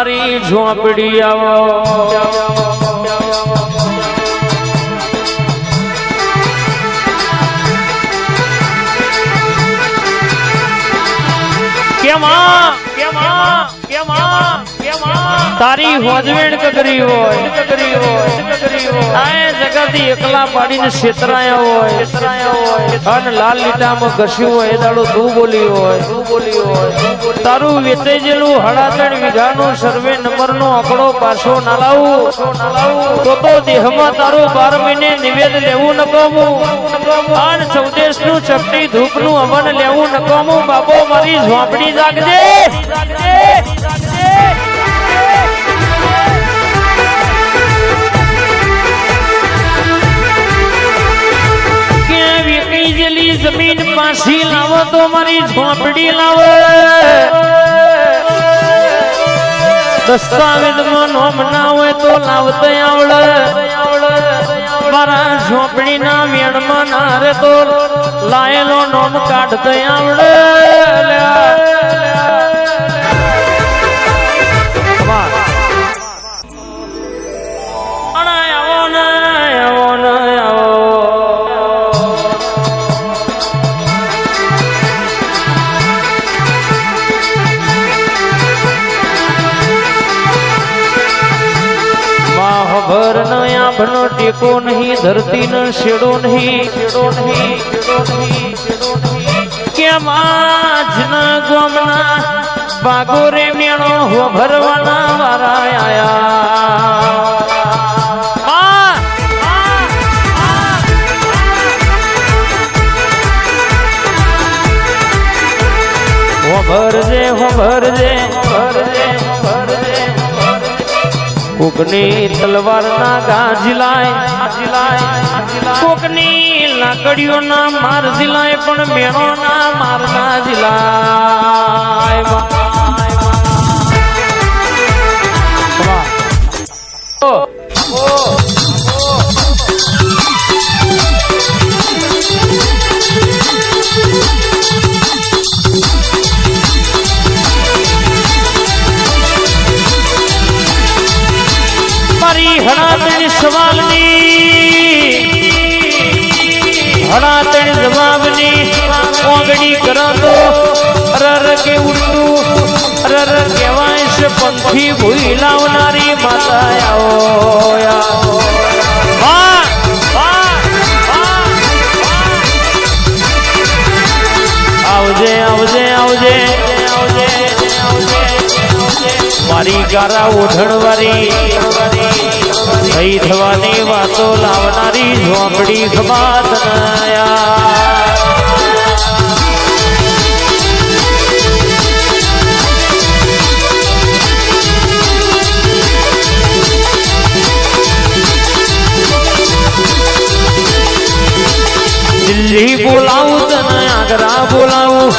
મારી ઝોપડી આવો તારી હોજવેણ કકરી હોય આય જગતી એકલા પાડીને છેતરાયા હોય અને લાલ લીટામાં ઘસ્યું હોય એ દાડો તું બોલી હોય તારું વેચાઈ જેલું 3.5 વીઘાનું સર્વે નંબરનો આંકડો પાછો ના લાવું તો દેહમાં તારું 12 મહિને નિવેદ લેવું નકામું અને 14 નું ચપટી ધૂપનું હવન લેવું નકામું બાપો મારી ઝોપડી જાગજે જમીન પાછી લાવો તો મારી ઝોપડી લાવો દસ્તાવેજમાં નોમ ના હોય તો લાવતા આવડે મારા ઝોપડી ના વેણમાં ના રે તો લાયેલો નોમ કાઢતા આવડે ભર નયાભનો ટેકો નહીં ધરતી ન શેડો નહીં કેમ આજના ગોમના બાગોરે મેળો હો ભરવાના વારા આયા હો ભરજે કોકની તલવાર ના ગાજલાય કોકની લાકડીઓ ના માર જિલાય પણ મેણો ના માર ગાજલાય હણાતણી જવાબની ઓગણી કરો તો રર કે ઉડતું રર કહેવાય છે પંથી ભૂઈ લાવનારી માતા આવજે મારી ગારા ઓઢણવારી થઈ થવાની વાતો લાવનારી ઝોપડી ખમાત દિલ્હી બોલાવું તને આગ્રા બોલાવું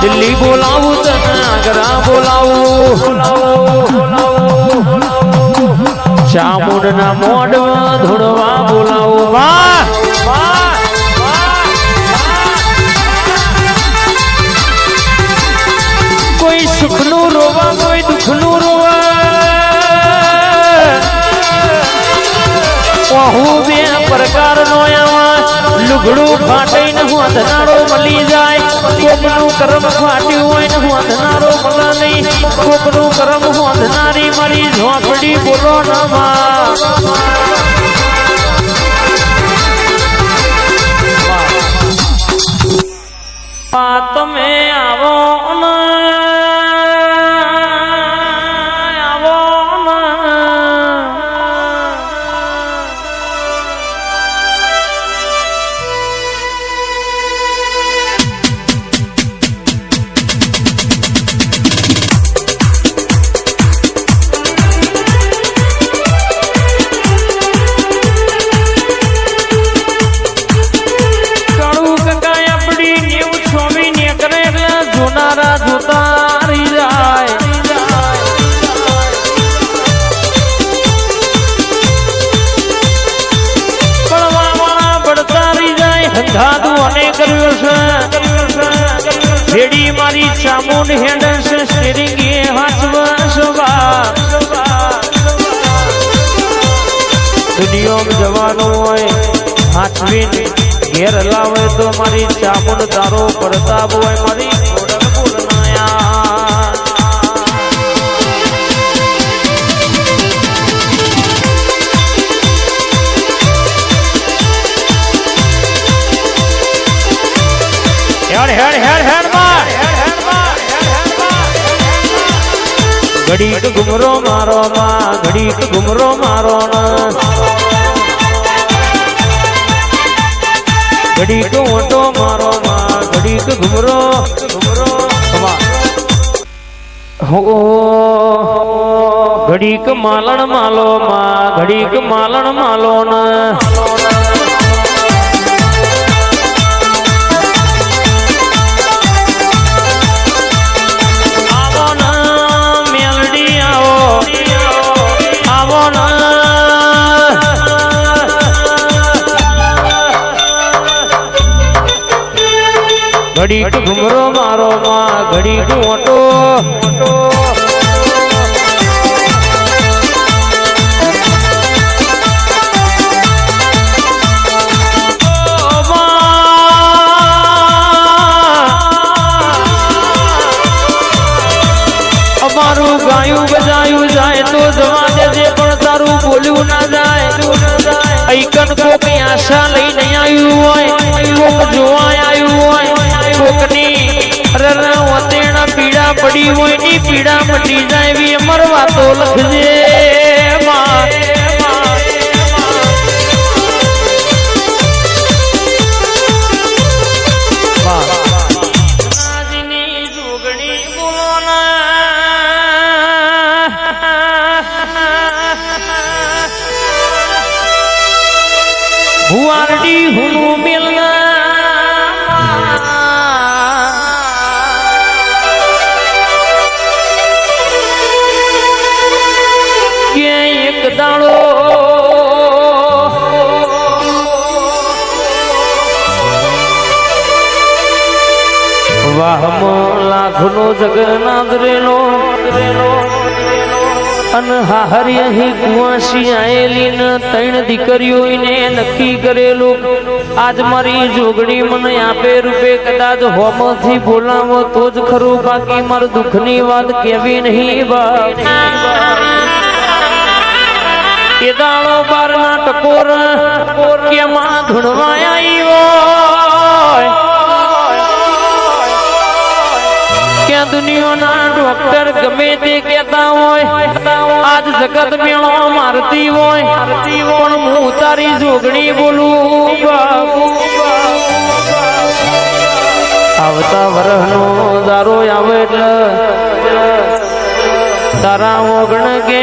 દિલ્હી બોલાવું તને આગ્રા બોલાવું ચામુંડ ના મોઢમાં ધૂળવા બોલાવું કોઈ સુખનું રોવા કોઈ દુઃખનું રોવા હું બે પ્રકારનો લુગડું ફાટી ને હું અંધનારો મળી જાય કોકનું કર્મ ફાટ્યું હોય ને હું અંધનારો મળે નહીં કોકનું કર્મ હું અંધનારી મારી ઝોપડી બોલો તમે આવો ભેડી મારી ચામુંડ હેડ છે સ્ટીરિંગ એ હાથમાં સવા વ્યોમ જવાનું હોય હાથવીને ઘેર લાવે તો મારી ચામુંડ તારો પ્રતાપ હોય મારી ખોડલ બોલનાયા હેડ હેડ હેડ હેડ માં ઘડીક ઘુમરો મારો માં ઘડીક ઘુમરો મારો ઘડીક ઓટો મારો માં ઘડીક ઘુમરો ઘુમરો ઘડીક માલણ માલો માં ઘડીક માલણ માલો ઘડીક ઘુમરો મારો માં ઘડીક ઓટો અમારું ગાયું બજાયું જાય તો જવા દેજે પણ તારું બોલ્યું ના જાય ઐકન કોક આશા લઈને આવ્યું હોય કોક જોવા આવ્યું હોય કોકની વતેણા પીડા પડી હોય ની પીડા મટી જાય એવી અમર વાતો લખજે ભુવારડી હુનું કે એક દાડો વાહમો લાખનો જગન્નાથ રેલો અને હાહરી અહીં કુવાસી આયેલી ને 3 દીકરીઓને નક્કી કરેલું આજ મારી જોગણી મને આપે રૂપે કદાચ હોમથી બોલાવો તો જ ખરું બાકી માર દુઃખની વાત કેવી નહીં બાપ એ દાડો બારના ટકોર કેમાં ધૂણવાય આવ્યો ક્યાં દુનિયાના ડોક્ટર ગમે તે કહેતા હોય આજ જગત મેળો મારતી હોય પણ હું તારી જોગણી બોલું આવતા વરહનો દારો આવે એટલે તારા ઓગણ કે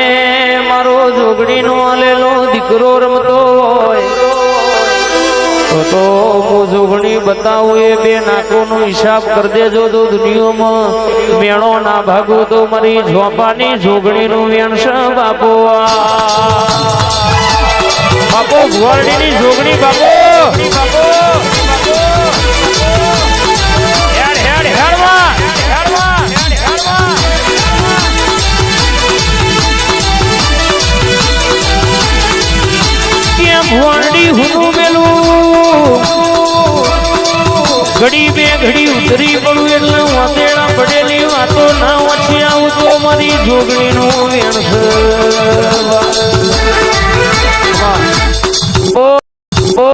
મારો જોગણીનો આલેલો દીકરો રમતો હોય તો હું જોગણી બતાવું એ 2 નાકોનો હિસાબ કરી દેજો તો દુનિયામાં મેળો ના ભાગો તો મારી ઝોપાની જોગણીનું વેણસ બાપો બાપો ભુવારડીની જોગણી બાપો ભુવારડી હુનું મેલું ઘડી બે ઘડી ઉતરી પડું એટલે વાતેડા પડેલી વાતો ના ઓછી આવું તો મારી જોગણીનું વેણ